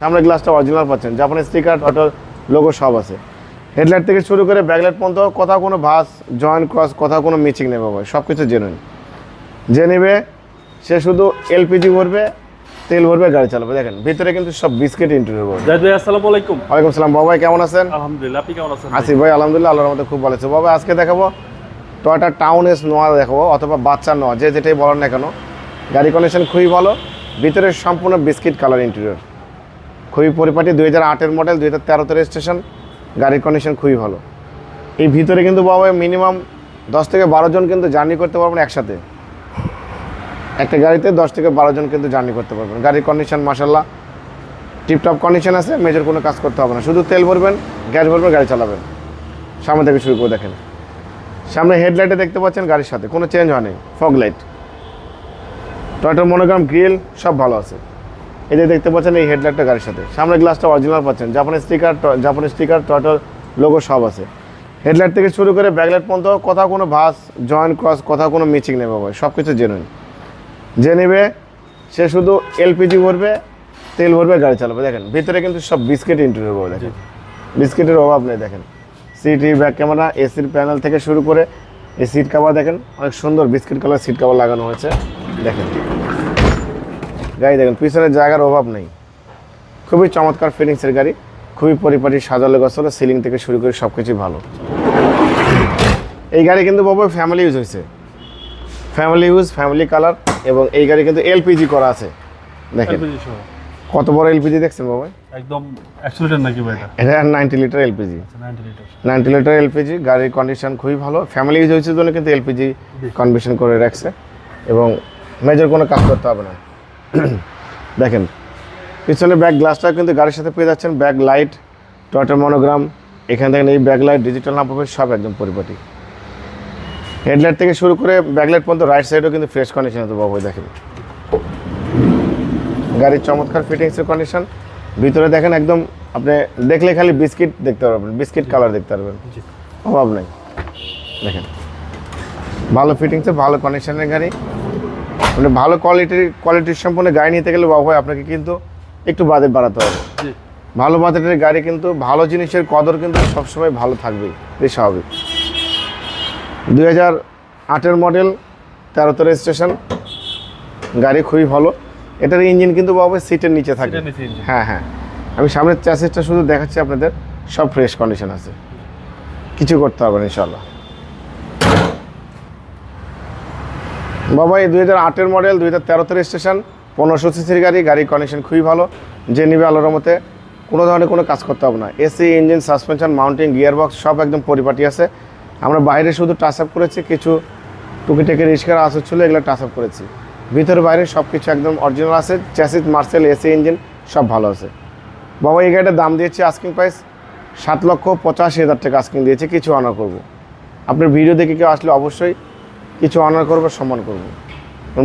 সামনে গ্লাসটা অরিজিনাল পাচ্ছেন, জাপানি স্টিকার টটাল লোগো সব আছে। হেডলাইট থেকে শুরু করে ব্যাকলাইট পর্যন্ত কোথাও কোনো ভাস জয়েন্ট ক্রস কোথাও কোনো মিচিং নেই বাবা, সব কিছু জেনুইন। যে নেবে সে শুধু এলপিজি ভরবে, তেল ভরবে, গাড়ি চালাবে। দেখেন ভিতরে কিন্তু সব বিস্কিট ইন্টেরিয়র। জাহিদ ভাই আসসালামু আলাইকুম। ওয়ালাইকুম সালাম বাবা, কেমন আছেন? আলহামদুলিল্লাহ, আপনি কেমন আছেন? আসি ভাই আলহামদুলিল্লাহ, আল্লাহর রহমতে খুব ভালো আছে বাবা। আজকে দেখাবো টয়োটা টাউন এস নোয়া দেখাবো, অথবা বাচ্চা নোয়া, যে যেটাই বলেন না কেন। গাড়ি কন্ডিশন খুবই ভালো, ভিতরে সম্পূর্ণ বিস্কিট কালার ইন্টেরিয়র, খুবই পরিপাটি। 2008-এর মডেল, 2013-তে রেজিস্ট্রেশন। গাড়ির কন্ডিশন খুবই ভালো। এই ভিতরে কিন্তু বাবা মিনিমাম 10 থেকে 12 জন কিন্তু জার্নি করতে পারবেন একসাথে। একটা গাড়িতে 10 থেকে 12 জন কিন্তু জার্নি করতে পারবেন। গাড়ির কন্ডিশন মাশাআল্লাহ টিপটপ কন্ডিশন আছে, মেজর কোনো কাজ করতে হবে না, শুধু তেল ভরবেন, গ্যাস ভরবেন, গাড়ি চালাবেন। সামনে থেকে শুরু করে দেখেন, সামনে হেডলাইটে দেখতে পাচ্ছেন গাড়ির সাথে কোনো চেঞ্জ হয়নি, ফগ লাইট, টয়োটার মনোগ্রাম, গ্রিল সব ভালো আছে। এই যে দেখতে পাচ্ছেন এই হেডলাইটটা গাড়ির সাথে, সামনে গ্লাসটা অরিজিনাল পাচ্ছেন, জাপানি স্টিকার টয়োটার লোগো সব আছে। হেডলাইট থেকে শুরু করে ব্যাকলাইট পর্যন্ত কোথাও কোনো ভাস জয়েন্ট ক্রস কোথাও কোনো মিচিং নেই বাবা, সব কিছু জেনুইন। যে নেবে সে শুধু এলপিজি ভরবে, তেল ভরবে, গাড়ি চালাবে। দেখেন ভিতরে কিন্তু সব বিস্কিট ইন্টেরিয়র বাবা, দেখেন বিস্কিটের অভাব নেই। দেখেন সিটি, ব্যাক ক্যামেরা, এসির প্যানেল থেকে শুরু করে এই সিট কাভার দেখেন অনেক সুন্দর বিস্কিট কালার সিট কাভার লাগানো হয়েছে। দেখেন গাড়ি দেখেন, পিছনের জায়গার অভাব নেই, খুবই চমৎকার ফিটিংসের গাড়ি, খুবই পরিপাটি সাজালো গোছালো, সিলিং থেকে শুরু করে সব কিছুই ভালো। এই গাড়ি কিন্তু বাবা ফ্যামিলি ইউজ হয়েছে, ফ্যামিলি ইউজ, ফ্যামিলি কালার। এবং এই গাড়ি কিন্তু এলপিজি করা আছে। দেখেন কত বড় এলপিজি দেখছেন বাবা, একদম 100 লিটার নাকি ভাই? এটা 90 লিটার এলপিজি, 90 লিটার এলপিজি। গাড়ির কন্ডিশন খুবই ভালো, ফ্যামিলি ইউজ হয়েছে জন্য কিন্তু এলপিজি কনভার্সন করে রাখছে, এবং মেজর কোনো কাজ করতে হবে না। দেখেন পিছনে ব্যাক গ্লাসটা কিন্তু গাড়ির সাথে পেয়ে যাচ্ছেন, ব্যাক লাইট, টয়োটা মনোগ্রাম, এখানে দেখেন এই back light, digital number plate সব একদম পরিপাটি। হেডলাইট থেকে শুরু করে ব্যাকলাইট পর্যন্ত রাইট সাইডও কিন্তু ফ্রেশ কন্ডিশন হতো বাবু। দেখেন গাড়ির চমৎকার ফিটিংসের কন্ডিশন। ভিতরে দেখেন একদম আপনি দেখলে খালি বিস্কিট দেখতে পারবেন, বিস্কিট কালার দেখতে পারবেন, অভাব নেই। দেখেন ভালো ফিটিংসে ভালো কন্ডিশনের গাড়ি, মানে ভালো কোয়ালিটির সম্পূর্ণ গাড়ি নিতে গেলে বাবু ভাই আপনাকে কিন্তু একটু বাজেট বাড়াতে হবে। ভালো বাজেটের গাড়ি কিন্তু ভালো জিনিসের কদর কিন্তু সবসময় ভালো থাকবেই, এই স্বাভাবিক। 2008-এর মডেল, 13তে রেজিস্ট্রেশন, গাড়ি খুবই ভালো। এটার ইঞ্জিন কিন্তু বাবা সিটের নিচে থাকে। হ্যাঁ হ্যাঁ, আমি সামনের চ্যাসিসটা শুধু দেখাচ্ছি আপনাদের, সব ফ্রেশ কন্ডিশন আছে, কিছু করতে হবে না ইনশাল্লাহ। বাবা এই 2008-এর মডেল, 2013তে রেজিস্ট্রেশন, 1500 সিসির গাড়ি, গাড়ির কন্ডিশন খুবই ভালো। যে নিবে আল্লাহর রহমতে কোনো ধরনের কোনো কাজ করতে হবে না। AC, engine, suspension, mounting, gear box সব একদম পরিপাটি আছে। আমরা বাইরে শুধু টাচ আপ করেছি, কিছু টুকিটাকি রিস্কার আসর ছিল, এগুলো টাচ আপ করেছি। ভিতরে বাইরে সব কিছু একদম অরিজিনাল আছে, চ্যাসিস, মার্সেল, এসি, ইঞ্জিন সব ভালো আছে। বাবা এই গাড়িটার দাম দিয়েছি আস্কিং প্রাইস 7,85,000 টাকা আস্কিং দিয়েছি, কিছু অনার করবো। আপনার ভিডিও দেখে কেউ আসলে অবশ্যই কিছু অনার করবো, সম্মান করবো।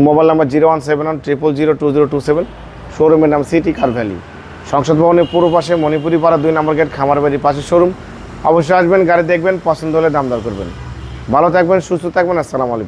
মোবাইল নাম্বার 01700002027, শোরুমের নাম সিটি কার ভ্যালি, সংসদ ভবনের পূর্ব পাশে, মণিপুরি পাড়া 2 নম্বর গেট, খামারবাড়ির পাশে শোরুম। অবশ্যই আসবেন, গাড়ি দেখবেন, পছন্দ হলে দাম দর করবেন। ভালো থাকবেন, সুস্থ থাকবেন, আসসালামু আলাইকুম।